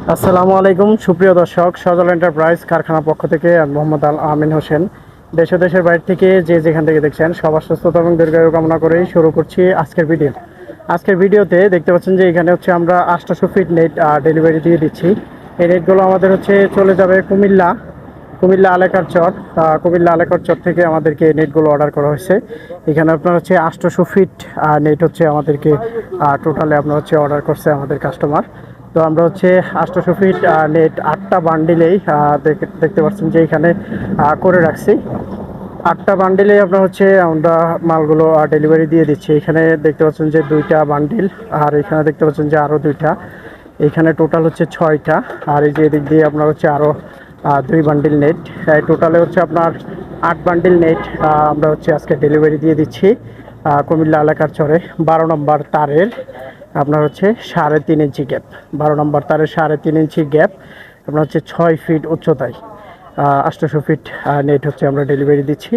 আসসালামু আলাইকুম সুপ্রিয় দর্শক, সজল এন্টারপ্রাইজ কারখানা পক্ষ থেকে আমি মোহাম্মদ আল আমিন হোসেন। দেশ ও দেশের বাইরে থেকে যে যেখান থেকে দেখছেন সবার সুস্থতা এবং দীর্ঘায়ু কামনা করেই শুরু করছি আজকের ভিডিওতে দেখতে পাচ্ছেন যে এখানে হচ্ছে আমরা 800 ফিট নেট ডেলিভারি দিয়ে দিচ্ছি। এই নেটগুলো আমাদের হচ্ছে চলে যাবে কুমিল্লা আলেকার চর। কুমিল্লা আলেকার চর থেকে আমাদেরকে নেটগুলো অর্ডার করা হয়েছে। এখানে আপনার হচ্ছে 800 ফিট নেট হচ্ছে আমাদেরকে টোটালে আপনার হচ্ছে অর্ডার করছে আমাদের কাস্টমার। তো আমরা হচ্ছে 800 ফিট নেট 8টা বান্ডিলেই দেখতে পাচ্ছেন যে এখানে করে রাখছি। 8টা বান্ডিলেই আপনার হচ্ছে আমরা মালগুলো ডেলিভারি দিয়ে দিচ্ছি। এখানে দেখতে পাচ্ছেন যে 2টা বান্ডিল, আর এখানে দেখতে পাচ্ছেন যে আরও 2টা। এখানে টোটাল হচ্ছে 6টা। আর এই যে এদিক দিয়ে আপনার হচ্ছে আরও 2 বান্ডিল নেট, টোটালে হচ্ছে আপনার 8 বান্ডিল নেট আমরা হচ্ছে আজকে ডেলিভারি দিয়ে দিচ্ছি কুমিল্লা এলাকার চরে 12 নম্বর তারের আপনার হচ্ছে 3.5 ইঞ্চি গ্যাপ। 12 নম্বর তারের 3.5 ইঞ্চি গ্যাপ আপনার হচ্ছে 6 ফিট উচ্চতায় 800 ফিট নেট হচ্ছে আমরা ডেলিভারি দিচ্ছি।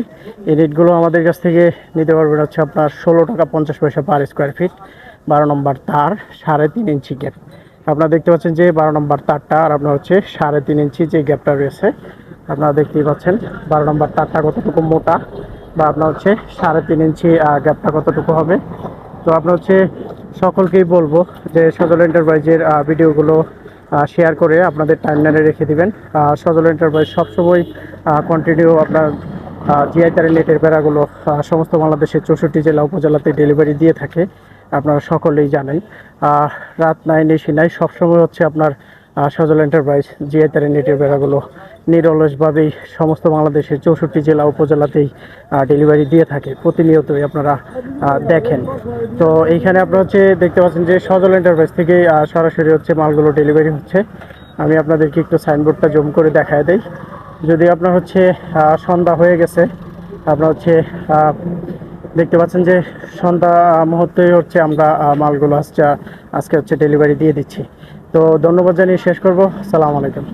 এই নেটগুলো আমাদের কাছ থেকে নিতে পারবেন হচ্ছে আপনার 16 টাকা 50 পয়সা পার স্কোয়ার ফিট। 12 নম্বর তার 3.5 ইঞ্চি গ্যাপ আপনারা দেখতে পাচ্ছেন যে 12 নম্বর তারটা, আর আপনার হচ্ছে 3.5 ইঞ্চি যে গ্যাপটা রয়েছে আপনারা দেখতেই পাচ্ছেন 12 নম্বর তারটা কতটুকু মোটা, বা আপনার হচ্ছে 3.5 ইঞ্চি গ্যাপটা কতটুকু হবে। তো আপনার হচ্ছে সকলকেই বলবো যে সজল এন্টারপ্রাইজের ভিডিওগুলো শেয়ার করে আপনাদের টাইমলাইনে রেখে দিবেন। সজল এন্টারপ্রাইজ সবসময় কন্টিনিউ আপনার জিআই তারের নেটের বেড়াগুলো সমস্ত বাংলাদেশের 64 জেলা উপজেলাতে ডেলিভারি দিয়ে থাকে, আপনারা সকলেই জানেন। রাত নাই নিশি নাই সবসময় হচ্ছে আপনার সজল এন্টারপ্রাইজ জিআই তারের নেটের বেড়াগুলো নিরলসভাবেই সমস্ত বাংলাদেশের 64 জেলা উপজেলাতেই ডেলিভারি দিয়ে থাকে, প্রতিনিয়তই আপনারা দেখেন। তো এইখানে আপনারা হচ্ছে দেখতে পাচ্ছেন যে সজল এন্টারপ্রাইজ থেকে সরাসরি হচ্ছে মালগুলো ডেলিভারি হচ্ছে। আমি আপনাদেরকে একটু সাইনবোর্ডটা জুম করে দেখায় দেই। যদি আপনার হচ্ছে সন্ধ্যা হয়ে গেছে, আপনার হচ্ছে দেখতে পাচ্ছেন যে সন্ধ্যা মুহূর্তেই হচ্ছে আমরা মালগুলো আজকে হচ্ছে ডেলিভারি দিয়ে দিচ্ছি। তো ধন্যবাদ জানিয়ে শেষ করব। সালাম আলাইকুম।